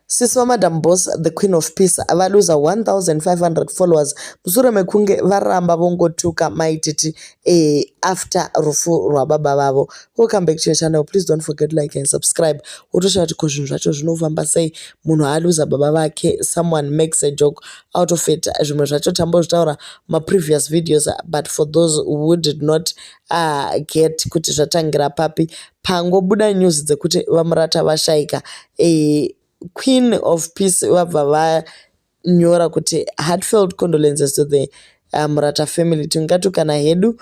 Sisi Madam Boss, the Queen of Peace, valuza 1,500 followers mushure mekunge varamba vongotuka maititi after rufu rwababa vavo. Welcome back to your channel. Please don't forget to like and subscribe. Utoshati ko zvinhu zvacho zvinovamba sei munhu aluza baba vake, someone makes a joke out of it. Zvimwe zvacho tambozvitaura ma previous videos, but for those who did not get kuti zvatangira papi, pangobuda news dzekuti vamurata vashaika, Queen of Peace vabva vanyora kuti heartfelt condolences to the Murata family. Tingatukana hedu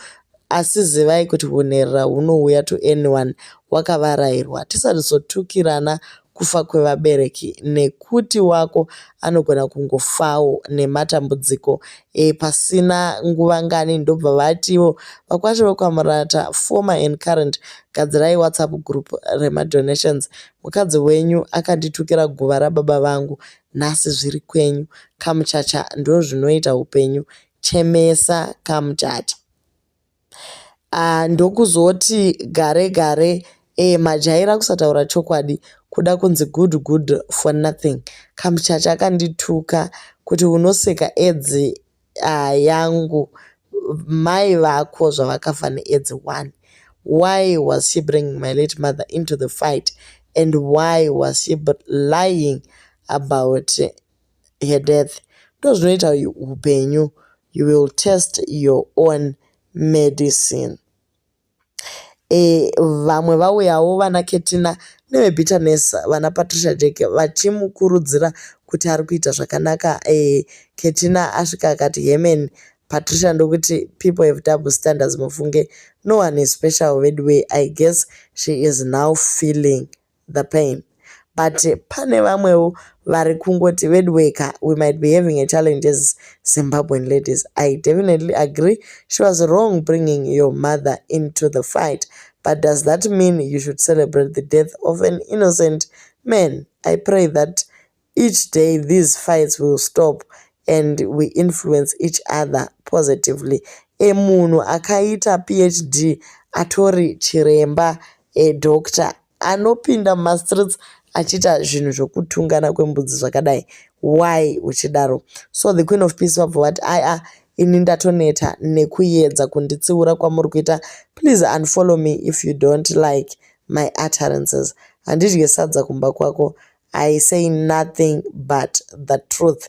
asi zivai kuti hunera hunouya to anyone wakavarayirwa. Tisazotukirana kufa kwevabereki nekuti wako anogona kungofawo nematambudziko pasina nguva ngani. Ndobva vatiwo vakwasha vekwaMurata, former and current, gadzirai WhatsApp group remadonations. Mukadzi wenyu akanditukira guva rababa vangu, nhasi zviri kwenyu. Kamuchacha ndo zvinoita upenyu, chemesa kamuchacha. Ndokuzoti gare gare majaira kusataura chokwadi, kuda kunzi good for nothing. Kamuchacha akandituka kuti unoseka edzi yangu, mai vako zvavakafa needzi 1. Why was she bringing my late mother into the fight, and why was she lying about her death? Ndozvinoita upenyu. You will test your own medicine. Vamwe vauyawo vana Ketina nevebitterness, vana Patricia Jake vachimukurudzira kuti ari kuita zvakanaka. Ketina asvika akati yemen Patricia ndokuti people have double standards mufunge, no one is special way. I guess she is now feeling the pain. But pane vamwewo vari kungoti Wedweka, we might be having a challenge as Zimbabwean ladies. I definitely agree. She was wrong bringing your mother into the fight. But does that mean you should celebrate the death of an innocent man? I pray that each day these fights will stop and we influence each other positively. Munhu akaita PhD atori chiremba, doctor, anopinda mastreets achita zvinhu zvokutungana kwembudzi zvakadai. Why uchidaro? So the Queen of Peace wabva vati ini ndatoneta nekuedza kunditsiura kwamuri kuita. Please unfollow me if you don't like my utterances. Handidye sadza kumba kwako. I say nothing but the truth.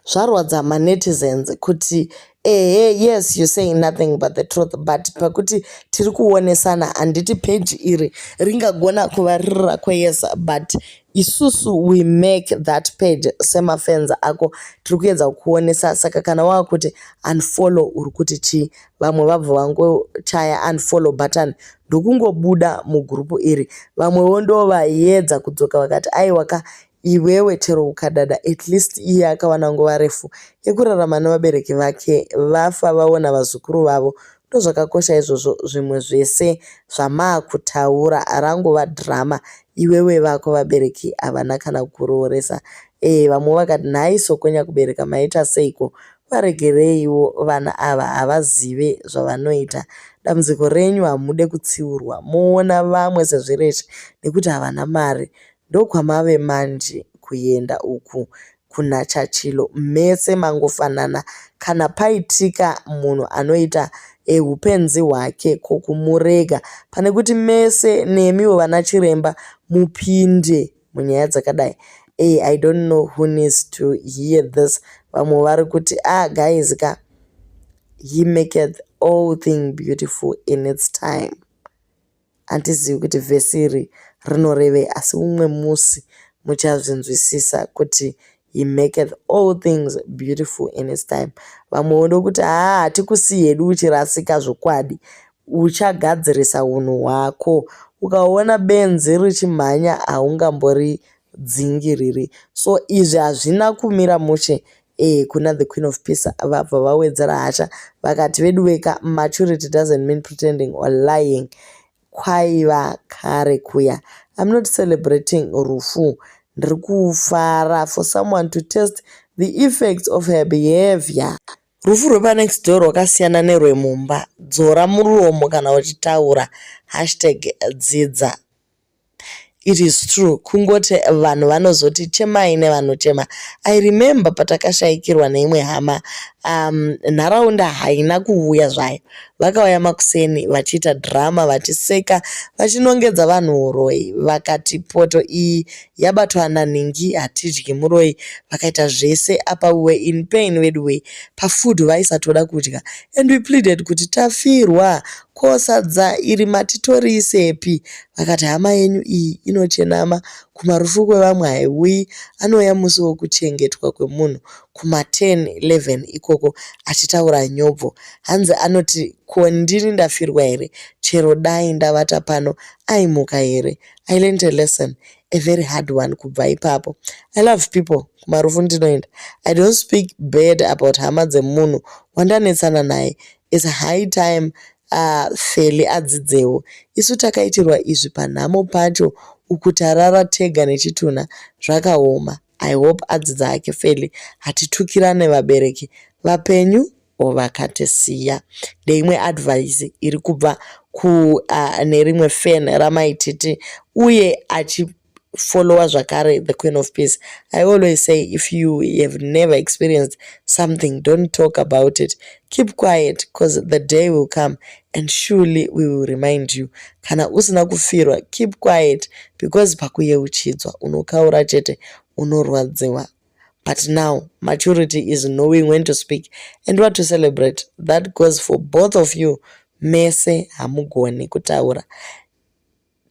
Zvarwadza manetizens kuti yes, you say nothing but the truth, but pakuti tiri kuonesana handiti page iri ringagona kuva riri rako yes, but isusu we make that page semafenza ako tiri kuedza kuonesa. Saka kana wakuti unfollow uri kuti chi, vamwe vabva vangochaya unfollow button ndokungobuda mugrupu iri. Vamwewo ndovaedza kudzoka vakati aiwaka iwewe chero ukadada, at least iye akawana nguva refu yekurarama nevabereki vake, vafa vaona vazukuru vavo. Ndozvakakosha izvozvo. Zvimwe zvese zvamakutaura rangova drama, iwewe vako vabereki havana kana kurooresa. Vamwe vakati nhai sokonya kubereka maita seiko, varegereiwo vana ava havazive zvavanoita. Dambudziko renyu hamude kutsiurwa, moona vamwe sezvireche nekuti havana mari. Ndokwamave manje kuenda uku kuna Chachilo, mese mangofanana. Kana paitika munhu anoita upenzi hwake kokumurega, pane kuti mese nemiwo vana chiremba mupinde munyaya dzakadai. I don't know who needs to hear this. Vamwe vari kuti guys ka, he maketh all things beautiful in its time. Handizivi kuti vhesi iri rinoreve, asi umwe musi muchazvinzwisisa kuti he maketh all things beautiful in his time. Vamwe ndokuti hatikusi hedu uchirasika zvokwadi, uchagadzirisa unhu hwako. Ukaona benzi richimhanya haungambori dzingiriri. So izvi hazvina kumira mushe. Kuna the Queen of Peace vabva vawedzera hasha vakati Wedweka, maturity doesn't mean pretending or lying. Kwaiva kare kuya. I'm not celebrating rufu. Ndiri kufara for someone to test the effects of her behavior. Rufu rwepa next door rwakasiyana nerwemumba. Dzora muromo kana uchitaura. #dzidza. it is true kungoti vanhu vanozoti chemai nevanochema. I remember patakashayikirwa neimwe hama, nharaunda haina kuuya zvayo, vakauya makuseni vachiita drama vachiseka vachinongedza vanhu uroi, vakati poto iyi yabatwa nanhingi hatidyi muroi, vakaita zvese apa we were in pain wedu way pafood vaisatoda kudya, and we pleaded kuti tafirwa ko sadza iri matitoriisepi. Vakati hama yenyu iyi inochenama, kumarufu kwevamwe haiuyi, anouya musi wokuchengetwa kwemunhu kuma10 11 ikoko achitaura nyobvo. Hanzi anoti ko ndini ndafirwa here, chero dai ndavata pano aimuka here. I learned a lesson, a very hard one kubva ipapo. I love people, kumarufu ndinoenda. I don't speak bad about hama dzemunhu wandanetsana naye. It's a high time feli adzidzewo. Isu takaitirwa izvi panhamo pacho, ukutarara tega nechitunha zvakaoma. I hope adzidza hake feli, hatitukirane vabereki vapenyu ovakatisiya. Ndeimwe advice iri kubva nerimwe fan ramaititi uye follower zvakare the Queen of Peace. I always say, if you have never experienced something, don't talk about it. Keep quiet, because the day will come and surely we will remind you. Kana usina kufirwa, keep quiet, because pakuyeuchidzwa unokaura chete unorwadziwa. But now, maturity is knowing when to speak and what to celebrate. That goes for both of you. Mese hamugoni kutaura.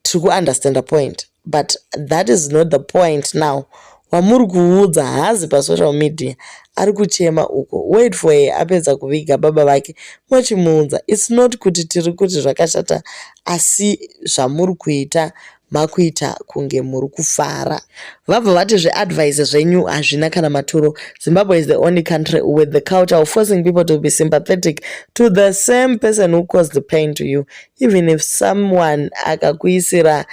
To understand the point. But that is not the point now. Wamuri kuudza hazi pasocial media ari kuchema uko, wait for her apedza kuviga baba vake mochimuudza. It's not kuti tiri kuti zvakashata, asi zvamuri kuita makuita kunge muri kufara. Vabva vati zveadvice zvenyu hazvina kana maturo. Zimbabwe is the only country with the culture of forcing people to be sympathetic to the same person who caused the pain to you. Even if someone akakuisira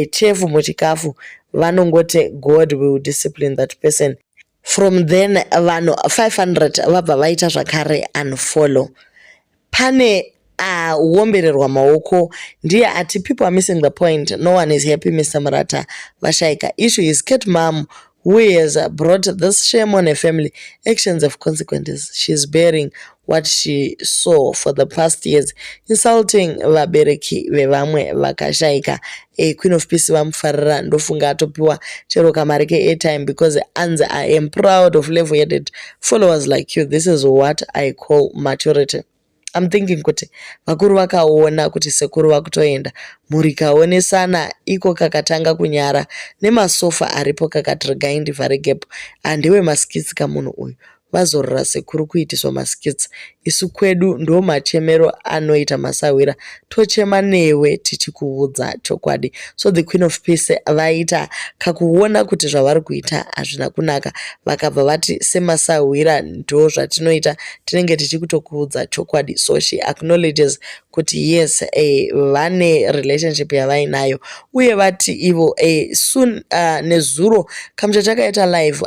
chefu muchikafu, vanongote God will discipline that person. From then vanhu 500 vabva vaita zvakare unfollow. Pane uombererwa maoko ndiye ati people are missing the point. No one is happy, Mr. Murata Vashaika. Issue is Kate Mom, who has brought this shame on her family. Actions have consequences. She's bearing what she saw for the past years, insulting vabereki vevamwe vakashaika. A Queen of Peace vamufarira ndofunga atopiwa chero kamari ke-airtime, because anzi I am proud of level-headed followers like you. This is what I call maturity. I'm thinking kuti vakuru vakaona kuti sekuru vakutoenda, mhuri kaonesana, iko kakatanga kunyara nemasofa aripo kakati regai ndivhare gap. Handiwe maskitsi kamunhu uyu, vazorora sekuru kuitiswa maskitsi. Isu kwedu ndo machemero anoita masawira, tochema newe tichikuudza chokwadi. So the Queen of Peace vaita kakuona kuti zvavari kuita hazvina kunaka, vakabva vati semasawira ndo zvatinoita, tinenge tichikutokuudza chokwadi. So she acknowledges kuti yes, vane relationship yavainayo, uye vati ivo soon nezuro kamuchachakaita live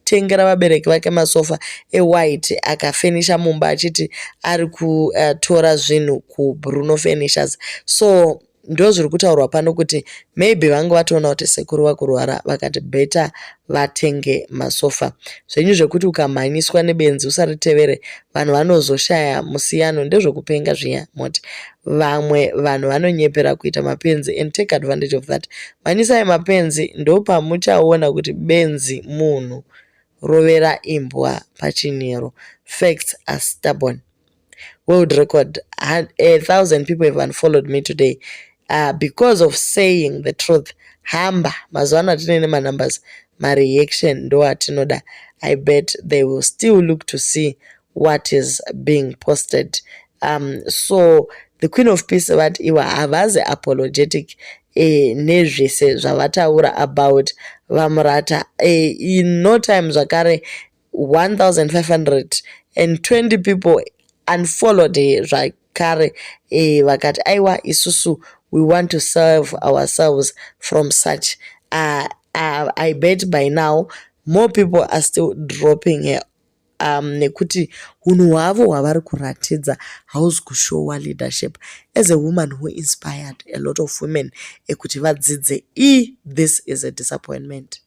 tengera vabereki vake masofa white, akafenisha mumba achiti ari kutora zvinhu kuBruno Furnitures. So ndo zviri kutaurwa pano kuti maybe vange vatoona kuti sekuru vakurwara vakati better vatenge masofa. Zvenyu zvekuti ukamhanyiswa nebenzi usaritevere, vanhu vanozoshaya musiyano, ndezvokupenga zviya moti. Vamwe vanhu vanonyepera kuita mapenzi and take advantage of that. Mhanyisai mapenzi, ndo pamuchaona kuti benzi munhu, rovera imbwa pachinero. Facts are stubborn. World record, 1,000 people have unfollowed me today because of saying the truth. Hamba mazwana tinene numbers, my reaction ndo atinoda. I bet they will still look to see what is being posted. So the Queen of Peace vat iwa havazi apologetic nezvese zvavataura about Vamurata. In no time zvakare 1,520 people unfollowed zvakare vakati aiwa isusu we want to serve ourselves from such. I bet by now more people are still dropping her nekuti unhu hwavo hwavari kuratidza hausi kushowa leadership. As a woman who inspired a lot of women ekuti vadzidze, this is a disappointment.